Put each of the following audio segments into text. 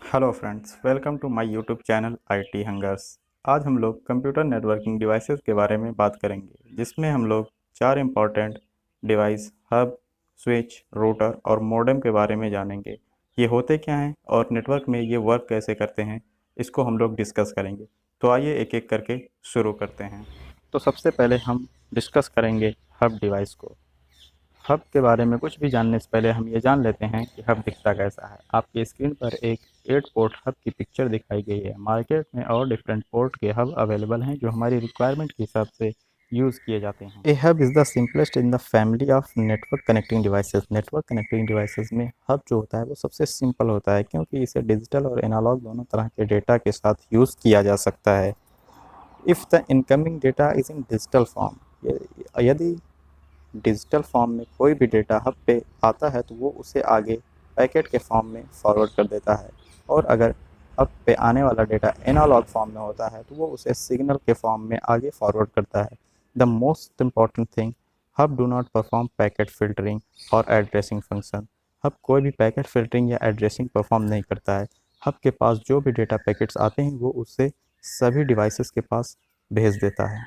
Hello friends, welcome to my YouTube channel IT hungers. आज हम लोग कंप्यूटर नेटवर्किंग डिवाइसेस के बारे में बात करेंगे, जिसमें हम लोग चार important device hub, switch, router और मॉडेम के बारे में जानेंगे। ये होते क्या हैं और नेटवर्क में ये वर्क कैसे करते हैं, इसको हम लोग डिस्कस करेंगे। तो आइए एक एक करके शुरू करते हैं। तो सबसे पहले हम डिस्कस करेंगे हब डिवाइस को। हब के बारे में कुछ भी जानने से पहले हम ये जान लेते हैं कि हब दिखता कैसा है। आपकी स्क्रीन पर एक 8 पोर्ट हब की पिक्चर दिखाई गई है। मार्केट में और डिफरेंट पोर्ट के हब अवेलेबल हैं जो हमारी रिक्वायरमेंट के हिसाब से यूज़ किए जाते हैं। A hub is the simplest in the family of network connecting devices. Network connecting devices में हब जो होता है वो सबसे सिंपल होता है, क्योंकि इसे डिजिटल और एनालॉग दोनों तरह के डेटा के साथ यूज़ किया जा सकता है। If the incoming data is in digital form, यदि डिजिटल फॉर्म में कोई भी डेटा हब पे आता है तो वो उसे आगे पैकेट के फॉर्म में फॉरवर्ड कर देता है, और अगर हब पे आने वाला डेटा एनालॉग फॉर्म में होता है तो वो उसे सिग्नल के फॉर्म में आगे फॉरवर्ड करता है। The most important thing, hub do not perform packet filtering और एड्रेसिंग फंक्शन। हब कोई भी पैकेट फिल्टरिंग या एड्रेसिंग परफॉर्म नहीं करता है। हब के पास जो भी डेटा पैकेट्स आते हैं वो उससे सभी डिवाइसेस के पास भेज देता है।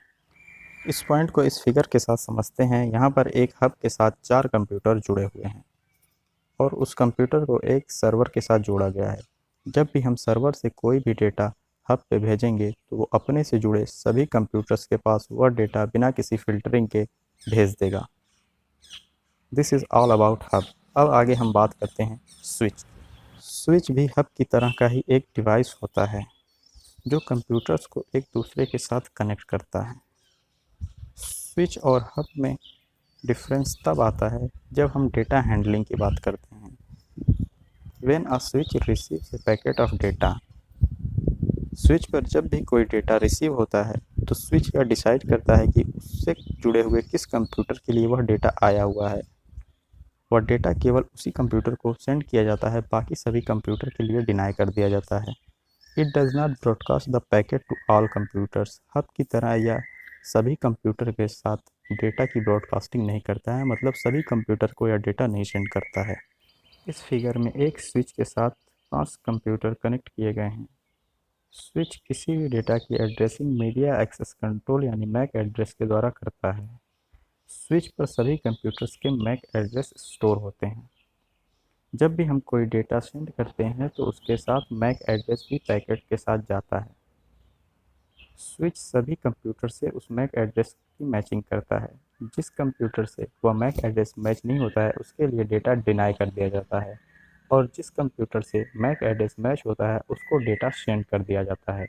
इस पॉइंट को इस फिगर के साथ समझते हैं। यहाँ पर एक हब के साथ 4 कंप्यूटर जुड़े हुए हैं और उस कंप्यूटर को एक सर्वर के साथ जोड़ा गया है। जब भी हम सर्वर से कोई भी डेटा हब पे भेजेंगे तो वो अपने से जुड़े सभी कंप्यूटर्स के पास वह डेटा बिना किसी फिल्टरिंग के भेज देगा। This is all about hub. अब आगे हम बात करते हैं स्विच। स्विच भी हब की तरह का ही एक डिवाइस होता है जो कंप्यूटर्स को एक दूसरे के साथ कनेक्ट करता है। स्विच और हब में डिफरेंस तब आता है जब हम डेटा हैंडलिंग की बात करते हैं। When a switch receives A packet of data, switch पर जब भी कोई डेटा रिसीव होता है तो स्विच यह डिसाइड करता है कि उससे जुड़े हुए किस कंप्यूटर के लिए वह डेटा आया हुआ है। वह डेटा केवल उसी कंप्यूटर को सेंड किया जाता है, बाकी सभी कंप्यूटर के लिए डिनाई कर दिया जाता है। It does not broadcast the packet to all computers. Hub की तरह यह सभी कंप्यूटर के साथ डेटा की ब्रॉडकास्टिंग नहीं करता है, मतलब सभी कंप्यूटर को यह डेटा नहीं सेंड करता है। इस फिगर में एक स्विच के साथ 5 कंप्यूटर कनेक्ट किए गए हैं। स्विच किसी भी डेटा की एड्रेसिंग मीडिया एक्सेस कंट्रोल यानी मैक एड्रेस के द्वारा करता है। स्विच पर सभी कंप्यूटर्स के मैक एड्रेस स्टोर होते हैं। जब भी हम कोई डेटा सेंड करते हैं तो उसके साथ मैक एड्रेस भी पैकेट के साथ जाता है। स्विच सभी कंप्यूटर से उस मैक एड्रेस की मैचिंग करता है। जिस कंप्यूटर से वह मैक एड्रेस मैच नहीं होता है उसके लिए डेटा डिनाई कर दिया जाता है, और जिस कंप्यूटर से मैक एड्रेस मैच होता है उसको डेटा सेंड कर दिया जाता है।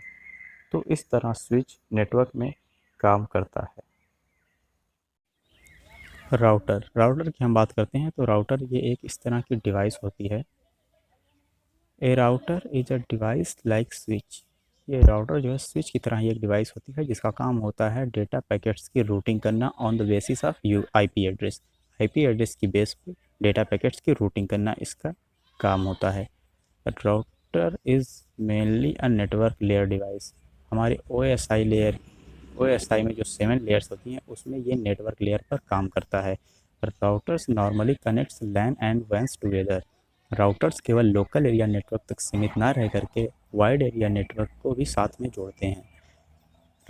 तो इस तरह स्विच नेटवर्क में काम करता है। राउटर की हम बात करते हैं तो राउटर ये एक इस तरह की डिवाइस होती है। A router is a device like switch. ये राउटर जो है स्विच की तरह ही एक डिवाइस होती है जिसका काम होता है डेटा पैकेट्स की रूटिंग करना on the basis of you IP address. IP address की बेस पे डेटा पैकेट्स की रूटिंग करना इसका काम होता है। Router is mainly a network layer device. हमारे ओ एस आई में जो 7 लेयर्स होती हैं उसमें ये नेटवर्क लेयर पर काम करता है। Routers normally connects LAN and WANs together. Routers केवल लोकल एरिया नेटवर्क तक सीमित ना रह करके वाइड एरिया नेटवर्क को भी साथ में जोड़ते हैं।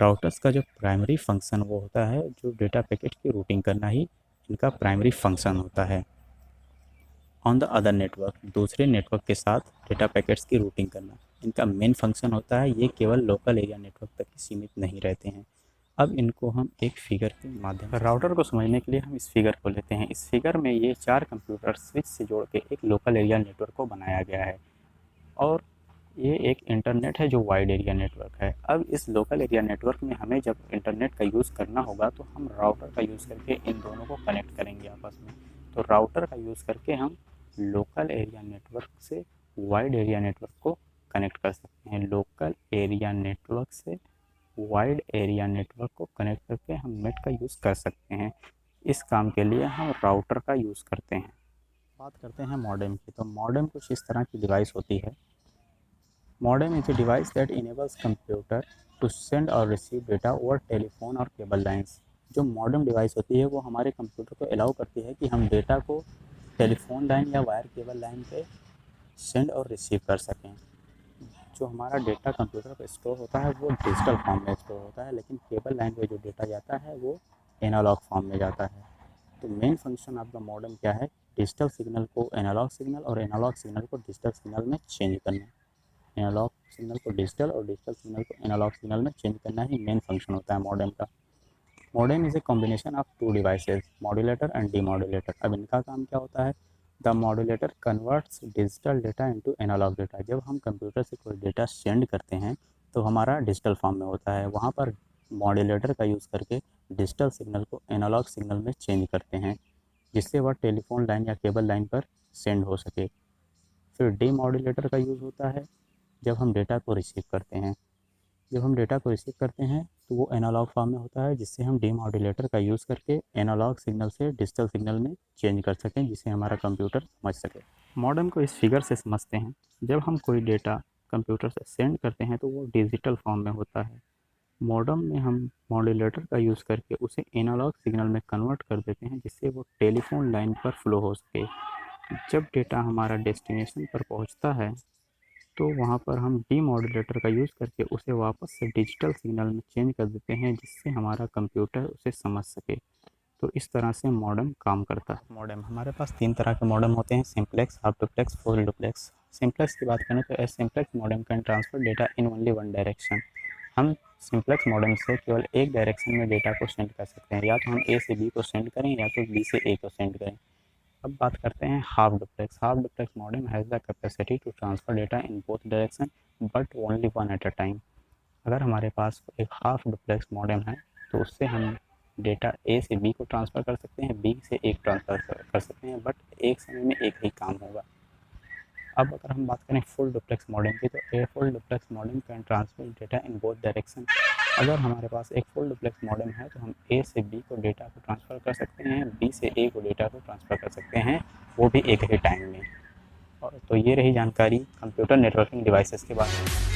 राउटर्स का जो प्राइमरी फंक्शन वो होता है जो डेटा पैकेट की रूटिंग करना ही इनका प्राइमरी फंक्शन होता है। ऑन द अदर नेटवर्क, दूसरे नेटवर्क के साथ डेटा पैकेट्स की रूटिंग करना इनका मेन फंक्शन होता है। ये केवल लोकल एरिया नेटवर्क तक ही सीमित नहीं रहते हैं। अब इनको हम एक फिगर के माध्यम से राउटर को समझने के लिए हम इस फिगर को लेते हैं। इस फिगर में ये 4 कंप्यूटर स्विच से जोड़ के एक लोकल एरिया नेटवर्क को बनाया गया है, और ये एक इंटरनेट है जो वाइड एरिया नेटवर्क है। अब इस लोकल एरिया नेटवर्क में हमें जब इंटरनेट का यूज़ करना होगा तो हम राउटर का यूज़ करके इन दोनों को कनेक्ट करेंगे आपस में। तो राउटर का यूज़ करके हम लोकल एरिया नेटवर्क से वाइड एरिया नेटवर्क को कनेक्ट कर सकते हैं। लोकल एरिया नेटवर्क से वाइड एरिया नेटवर्क को कनेक्ट करके हम नेट का यूज़ कर सकते हैं। इस काम के लिए हम राउटर का यूज़ करते हैं। बात करते हैं मॉडेम की। तो मॉडेम कुछ इस तरह की डिवाइस होती है। Modem is a device that enables computer to send or receive data over telephone और केबल लाइंस। जो मॉडेम डिवाइस होती है वो हमारे कंप्यूटर को अलाउ करती है कि हम डेटा को टेलीफोन लाइन या वायर केबल लाइन पे सेंड और रिसीव कर सकें। जो हमारा डेटा कंप्यूटर पर स्टोर होता है वो डिजिटल फॉर्म में स्टोर होता है, लेकिन केबल लाइन पे जो डेटा जाता है वो एनालॉग फॉर्म में जाता है। तो main function of the modem क्या है? डिजिटल सिग्नल को एनालॉग सिग्नल और एनालॉग सिग्नल को डिजिटल सिग्नल में चेंज करना। एनालॉग सिग्नल को डिजिटल और डिजिटल सिग्नल को एनालॉग सिग्नल में चेंज करना ही मेन फंक्शन होता है मॉडेम का। Modem is a combination of two devices, modulator and demodulator. अब इनका काम क्या होता है? The modulator converts digital data into analogue data. जब हम कंप्यूटर से कोई डेटा सेंड करते हैं तो हमारा डिजिटल फॉर्म में होता है, वहाँ पर मॉड्यूलेटर का यूज़ करके डिजिटल सिग्नल को एनालॉग सिग्नल में चेंज करते हैं, जिससे वह टेलीफोन लाइन या केबल लाइन पर सेंड हो सके। फिर डीमॉड्यूलेटर का यूज़ होता है जब हम डेटा को रिसीव करते हैं। जब हम डेटा को रिसीव करते हैं तो वो एनालॉग फॉर्म में होता है, जिससे हम डीमॉड्यूलेटर का यूज़ करके एनालॉग सिग्नल से डिजिटल सिग्नल में चेंज कर सकें, जिसे हमारा कंप्यूटर समझ सके। मॉडेम को इस फिगर से समझते हैं। जब हम कोई डेटा कंप्यूटर से सेंड करते हैं तो वो डिजिटल फॉर्म में होता है। मॉडेम में हम मॉड्यूलेटर का यूज़ करके उसे एनालॉग सिग्नल में कन्वर्ट कर देते हैं, जिससे वो टेलीफोन लाइन पर फ्लो हो सके। जब डेटा हमारा डेस्टिनेशन पर पहुंचता है तो वहाँ पर हम डीमॉड्यूलेटर का यूज़ करके उसे वापस से डिजिटल सिग्नल में चेंज कर देते हैं, जिससे हमारा कंप्यूटर उसे समझ सके। तो इस तरह से मॉडेम काम करता है। मॉडेम हमारे पास 3 तरह के मॉडेम होते हैं: simplex, half duplex, full duplex. Simplex की बात करें तो a simplex modem can transfer data in only one direction. हम सिंप्लेक्स मॉडेम से केवल एक डायरेक्शन में डेटा को सेंड कर सकते हैं, या तो हम ए से बी को सेंड करें या तो बी से ए को सेंड करें। अब बात करते हैं half duplex. Half duplex modem has the capacity to transfer data in both direction but only one at a time. अगर हमारे पास एक हाफ डुप्लेक्स मॉडेम है तो उससे हम डेटा ए से बी को ट्रांसफ़र कर सकते हैं, बी से ए ट्रांसफ़र कर सकते हैं, बट एक समय में एक ही काम होगा। अब अगर हम बात करें फुल डुप्लेक्स मॉडेम की, तो a full duplex modem can transfer data in both direction. अगर हमारे पास एक फुल डुप्लेक्स मॉडेम है तो हम ए से बी को डेटा को ट्रांसफ़र कर सकते हैं, बी से ए को डेटा को ट्रांसफ़र कर सकते हैं, वो भी एक ही टाइम में। और तो ये रही जानकारी कंप्यूटर नेटवर्किंग डिवाइसेस के बारे में।